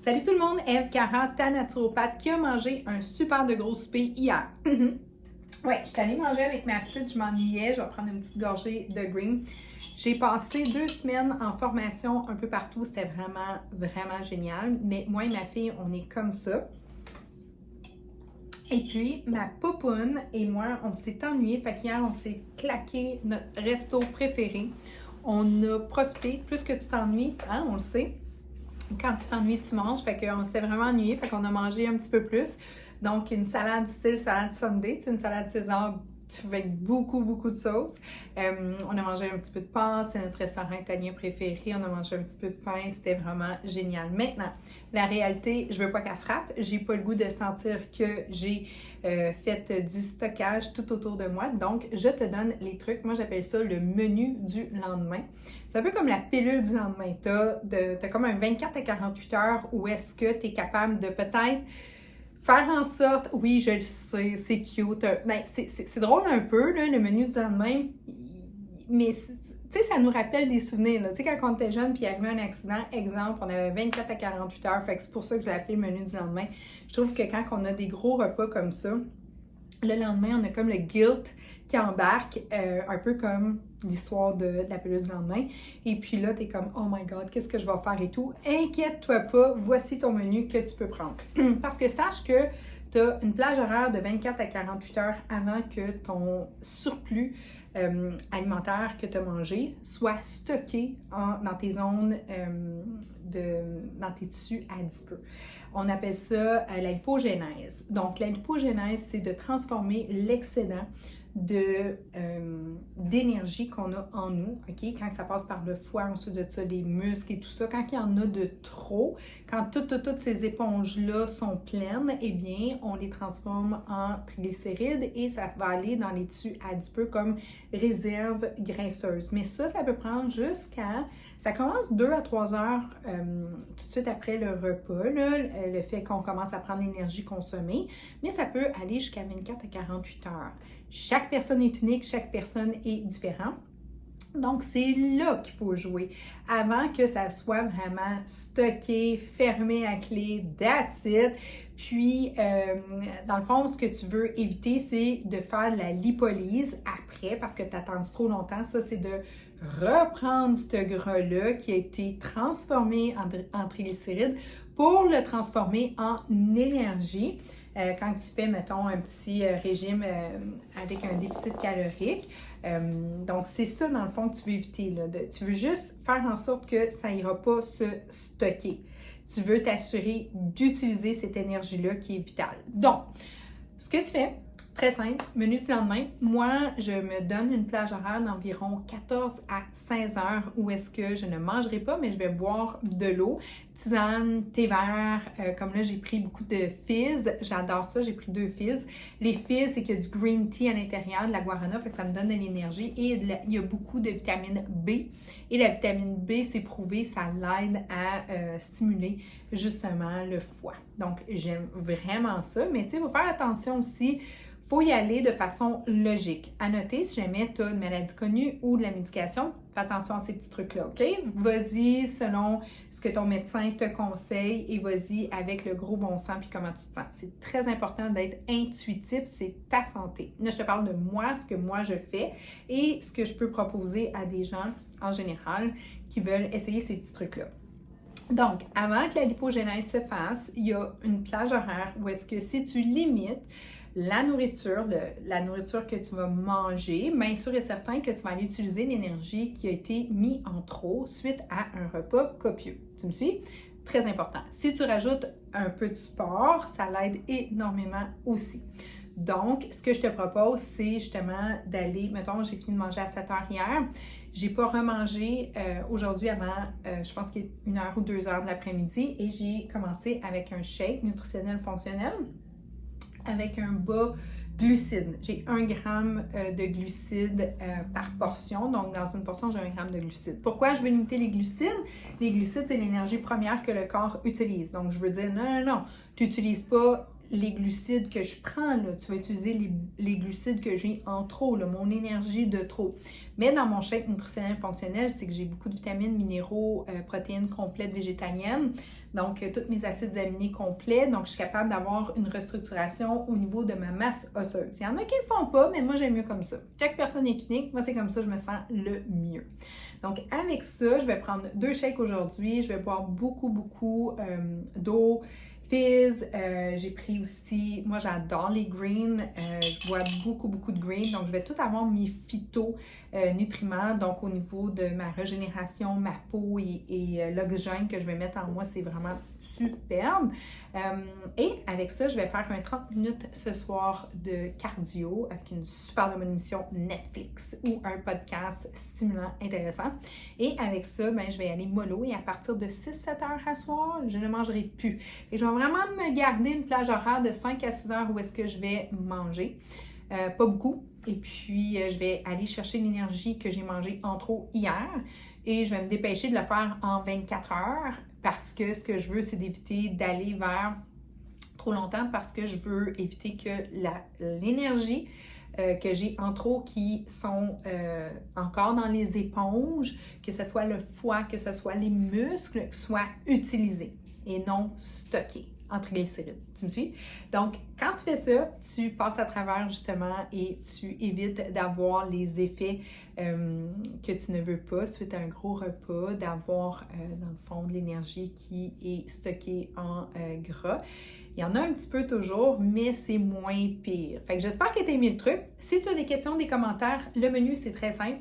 Salut tout le monde, Eve Cara, ta naturopathe qui a mangé un super de gros souper hier. Ouais, je suis allée manger avec ma petite, je m'ennuyais, je vais prendre une petite gorgée de green. J'ai passé 2 semaines en formation un peu partout, c'était vraiment génial. Mais moi et ma fille, on est comme ça. Et puis, ma popoune et moi, on s'est ennuyés. Fait qu'hier, on s'est claqué notre resto préféré. On a profité, plus que tu t'ennuies, hein, on le sait. Quand tu t'ennuies, tu manges. Fait qu'on s'était vraiment ennuyés. Fait qu'on a mangé un petit peu plus. Donc, une salade style salade Sunday, une salade César avec beaucoup de sauce. On a mangé un petit peu de pâtes, c'est notre restaurant italien préféré. On a mangé un petit peu de pain, c'était vraiment génial. Maintenant, la réalité, je veux pas qu'elle frappe. J'ai pas le goût de sentir que j'ai fait du stockage tout autour de moi. Donc, je te donne les trucs. Moi, j'appelle ça le menu du lendemain. C'est un peu comme la pilule du lendemain. T'as comme un 24 à 48 heures où est-ce que tu es capable de peut-être faire en sorte, oui, je le sais, c'est cute. Ben, c'est drôle un peu, là, le menu du lendemain, mais tu sais, ça nous rappelle des souvenirs. Tu sais, quand on était jeune puis il y avait un accident, exemple, on avait 24 à 48 heures, fait que c'est pour ça que je l'ai appelé le menu du lendemain. Je trouve que quand on a des gros repas comme ça, le lendemain, on a comme le guilt qui embarque, un peu comme l'histoire de la pilule du lendemain. Et puis là, t'es comme, oh my God, qu'est-ce que je vais faire et tout. Inquiète-toi pas, voici ton menu que tu peux prendre. Parce que sache que tu as une plage horaire de 24 à 48 heures avant que ton surplus alimentaire que tu as mangé soit stocké dans tes zones, dans tes tissus adipeux. On appelle ça la lipogénèse. Donc, la lipogénèse, c'est de transformer l'excédent d'énergie qu'on a en nous, OK? Quand ça passe par le foie, ensuite de ça, les muscles et tout ça, quand il y en a de trop, quand toutes ces éponges-là sont pleines, eh bien, on les transforme en triglycérides et ça va aller dans les tissus adipeux comme réserve graisseuse. Mais ça peut prendre jusqu'à... Ça commence 2 à 3 heures tout de suite après le repas, là, le fait qu'on commence à prendre l'énergie consommée, mais ça peut aller jusqu'à 24 à 48 heures. Chaque personne est unique, chaque personne est différente. Donc, c'est là qu'il faut jouer avant que ça soit vraiment stocké, fermé à clé, that's it. Puis, dans le fond, ce que tu veux éviter, c'est de faire de la lipolyse après parce que tu attends trop longtemps. Ça, c'est de reprendre ce gras-là qui a été transformé en triglycérides pour le transformer en énergie. Quand tu fais, mettons, un petit régime avec un déficit calorique. Donc, c'est ça, dans le fond, que tu veux éviter. Là, tu veux juste faire en sorte que ça n'ira pas se stocker. Tu veux t'assurer d'utiliser cette énergie-là qui est vitale. Donc, ce que tu fais, très simple, menu du lendemain. Moi, je me donne une plage horaire d'environ 14 à 16 heures où est-ce que je ne mangerai pas, mais je vais boire de l'eau, tisane, thé vert. Comme là, j'ai pris beaucoup de fizz. J'adore ça, j'ai pris 2 fizz. Les fizz, c'est qu'il y a du green tea à l'intérieur, de la guarana, fait que ça me donne de l'énergie. Et il y a beaucoup de vitamine B. Et la vitamine B, c'est prouvé, ça l'aide à stimuler justement le foie. Donc, j'aime vraiment ça. Mais tu sais, il faut faire attention aussi. Il faut y aller de façon logique. À noter, si jamais tu as une maladie connue ou de la médication, fais attention à ces petits trucs-là, OK? Vas-y selon ce que ton médecin te conseille et vas-y avec le gros bon sens puis comment tu te sens. C'est très important d'être intuitif, c'est ta santé. Là, je te parle de moi, ce que moi je fais et ce que je peux proposer à des gens en général qui veulent essayer ces petits trucs-là. Donc, avant que la lipogénèse se fasse, il y a une plage horaire où est-ce que si tu limites la nourriture que tu vas manger, bien sûr et certain que tu vas aller utiliser l'énergie qui a été mise en trop suite à un repas copieux. Tu me suis? Très important. Si tu rajoutes un peu de sport, ça l'aide énormément aussi. Donc, ce que je te propose, c'est justement d'aller, mettons, j'ai fini de manger à 7 heures hier, j'ai pas remangé aujourd'hui avant, je pense qu'il est 1 heure ou 2 heures de l'après-midi et j'ai commencé avec un shake nutritionnel fonctionnel avec un bas glucides. J'ai 1 gramme de glucides par portion. Donc, dans une portion, j'ai 1 gramme de glucides. Pourquoi je veux limiter les glucides? Les glucides, c'est l'énergie première que le corps utilise. Donc, je veux dire, non. Tu n'utilises pas les glucides que je prends, là, tu vas utiliser les glucides que j'ai en trop, là, mon énergie de trop. Mais dans mon shake nutritionnel fonctionnel, c'est que j'ai beaucoup de vitamines, minéraux, protéines complètes végétaliennes, donc tous mes acides aminés complets, donc je suis capable d'avoir une restructuration au niveau de ma masse osseuse. Il y en a qui ne le font pas, mais moi j'aime mieux comme ça. Chaque personne est unique, moi c'est comme ça que je me sens le mieux. Donc avec ça, je vais prendre 2 shakes aujourd'hui, je vais boire beaucoup d'eau, Fizz, j'ai pris aussi, moi j'adore les greens, je bois beaucoup de greens, donc je vais tout avoir mes phytonutriments, donc au niveau de ma régénération, ma peau et l'oxygène que je vais mettre en moi, c'est vraiment superbe. Et avec ça, je vais faire un 30 minutes ce soir de cardio avec une super bonne émission Netflix ou un podcast stimulant, intéressant. Et avec ça, ben, je vais aller mollo et à partir de 6-7 heures à soir, je ne mangerai plus. Et je vais vraiment me garder une plage horaire de 5 à 6 heures où est-ce que je vais manger. Pas beaucoup. Et puis, je vais aller chercher l'énergie que j'ai mangée en trop hier. Et je vais me dépêcher de le faire en 24 heures parce que ce que je veux, c'est d'éviter d'aller vers trop longtemps parce que je veux éviter que l'énergie que j'ai en trop qui sont encore dans les éponges, que ce soit le foie, que ce soit les muscles, soient utilisés et non stockés en triglycérides. Tu me suis? Donc, quand tu fais ça, tu passes à travers justement et tu évites d'avoir les effets que tu ne veux pas suite à un gros repas, d'avoir dans le fond de l'énergie qui est stockée en gras. Il y en a un petit peu toujours, mais c'est moins pire. Fait que j'espère que tu as aimé le truc. Si tu as des questions, des commentaires, le menu, c'est très simple.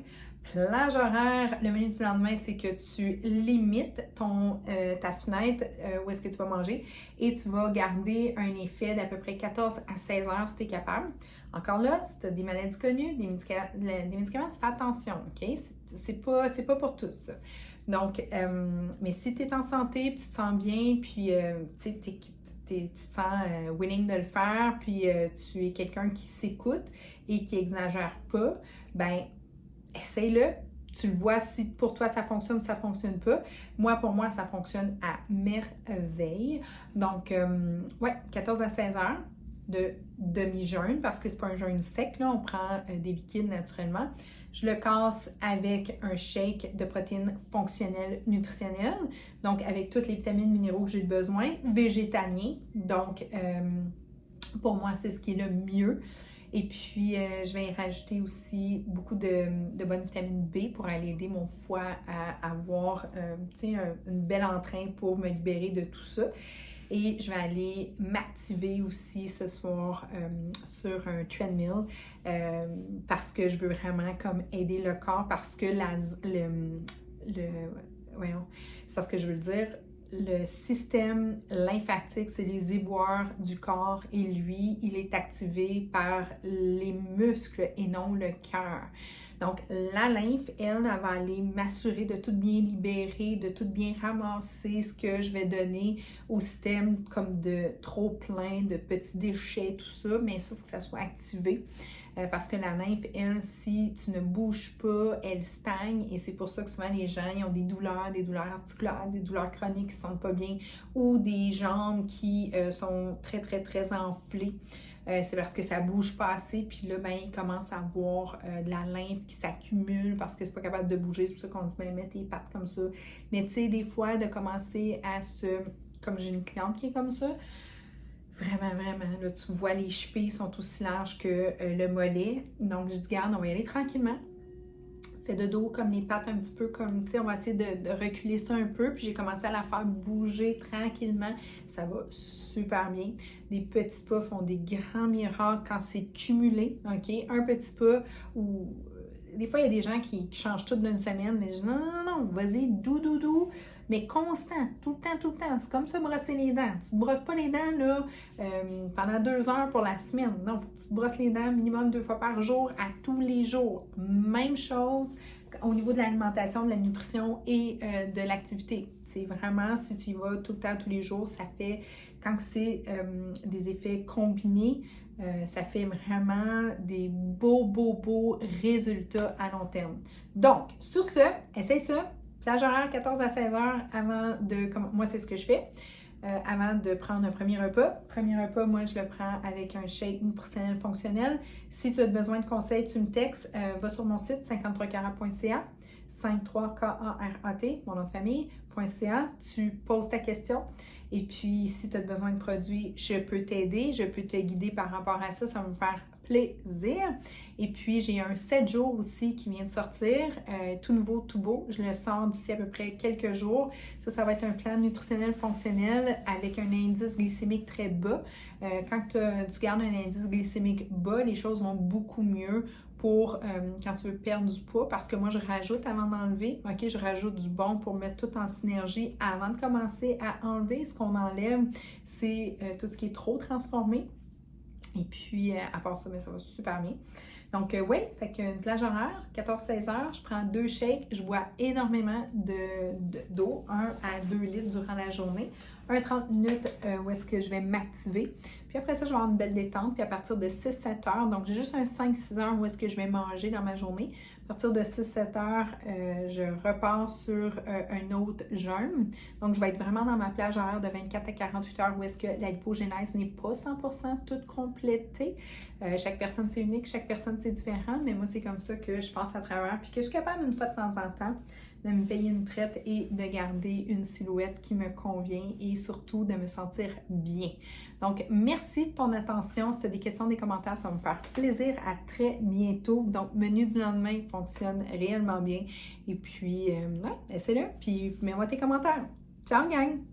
Plage horaire, le menu du lendemain, c'est que tu limites ta fenêtre où est-ce que tu vas manger et tu vas garder un effet d'à peu près 14 à 16 heures si tu es capable. Encore là, si tu as des maladies connues, des médicaments, tu fais attention, OK? C'est pas pour tous, ça. Donc, mais si tu es en santé, puis tu te sens bien, puis tu te sens willing de le faire, puis tu es quelqu'un qui s'écoute et qui n'exagère pas, ben essaye-le. Tu le vois si pour toi ça fonctionne ou ça fonctionne pas. Moi, pour moi, ça fonctionne à merveille. Donc, ouais, 14 à 16 heures de demi-jeûne parce que c'est pas un jeûne sec, là. On prend des liquides naturellement. Je le casse avec un shake de protéines fonctionnelles nutritionnelles. Donc, avec toutes les vitamines, minéraux que j'ai besoin, végétaliens. Donc, pour moi, c'est ce qui est le mieux. Et puis, je vais y rajouter aussi beaucoup de bonnes vitamines B pour aller aider mon foie à avoir une belle entrain pour me libérer de tout ça. Et je vais aller m'activer aussi ce soir sur un treadmill parce que je veux vraiment comme aider le corps parce que c'est parce que je veux le dire, le système lymphatique, c'est les éboueurs du corps et lui, il est activé par les muscles et non le cœur. Donc, la lymphe, elle va aller m'assurer de tout bien libérer, de tout bien ramasser ce que je vais donner au système comme de trop plein de petits déchets, tout ça, mais ça, il faut que ça soit activé. Parce que la lymphe, elle, si tu ne bouges pas, elle stagne et c'est pour ça que souvent les gens ils ont des douleurs articulaires, des douleurs chroniques qui ne se sentent pas bien ou des jambes qui sont très enflées. C'est parce que ça ne bouge pas assez, puis là, ben, ils commencent à avoir de la lymphe qui s'accumule parce que c'est pas capable de bouger. C'est pour ça qu'on dit, ben, mets tes pattes comme ça. Mais tu sais, des fois, de commencer à comme j'ai une cliente qui est comme ça, vraiment, là, tu vois, les chevilles sont aussi larges que le mollet. Donc, je dis, regarde, on va y aller tranquillement. Fais de dos comme les pattes un petit peu comme, tu sais, on va essayer de reculer ça un peu. Puis j'ai commencé à la faire bouger tranquillement. Ça va super bien. Des petits pas font des grands miracles quand c'est cumulé, OK? Un petit pas ou... Des fois, il y a des gens qui changent tout d'une semaine, mais je dis non, vas-y, doux, mais constant, tout le temps. C'est comme ça, brosser les dents. Tu ne te brosses pas les dents là, pendant 2 heures pour la semaine. Non, il faut que tu te brosses les dents minimum 2 fois par jour, à tous les jours. Même chose au niveau de l'alimentation, de la nutrition et de l'activité. C'est vraiment, si tu y vas tout le temps, tous les jours, ça fait, quand c'est des effets combinés, ça fait vraiment des beaux résultats à long terme. Donc, sur ce, essaye ça. Plage horaire 14 à 16 heures avant de... Moi, c'est ce que je fais. avant de prendre un premier repas. Premier repas, moi, je le prends avec un shake nutritionnel fonctionnel. Si tu as besoin de conseils, tu me textes, va sur mon site 53carat.ca, 53karat, mon nom de famille.ca, tu poses ta question. Et puis, si tu as besoin de produits, je peux t'aider, je peux te guider par rapport à ça, ça va me faire plaisir. Et puis, j'ai un 7 jours aussi qui vient de sortir, tout nouveau, tout beau. Je le sors d'ici à peu près quelques jours. Ça va être un plan nutritionnel fonctionnel avec un indice glycémique très bas. Quand tu gardes un indice glycémique bas, les choses vont beaucoup mieux pour quand tu veux perdre du poids, parce que moi, je rajoute avant d'enlever. OK, je rajoute du bon pour mettre tout en synergie avant de commencer à enlever. Ce qu'on enlève, c'est tout ce qui est trop transformé. Et puis, à part ça, mais ça va super bien. Donc, oui, fait qu'une plage horaire, 14-16 heures, je prends 2 shakes, je bois énormément d'eau, 1 à 2 litres durant la journée, un 30 minutes où est-ce que je vais m'activer. Puis après ça, je vais avoir une belle détente, puis à partir de 6-7 heures, donc j'ai juste un 5-6 heures où est-ce que je vais manger dans ma journée. À partir de 6-7 heures, je repars sur un autre jeûne. Donc, je vais être vraiment dans ma plage horaire de 24 à 48 heures où est-ce que la lipogénèse n'est pas 100% toute complétée. Chaque personne, c'est unique, chaque personne, c'est différent, mais moi, c'est comme ça que je passe à travers, puis que je suis capable, une fois de temps en temps, de me payer une traite et de garder une silhouette qui me convient et surtout de me sentir bien. Donc, merci de ton attention. Si tu as des questions, des commentaires, ça va me faire plaisir. À très bientôt. Donc, menu du lendemain fonctionne réellement bien. Et puis, ouais, essaie-le. Puis, mets-moi tes commentaires. Ciao, gang!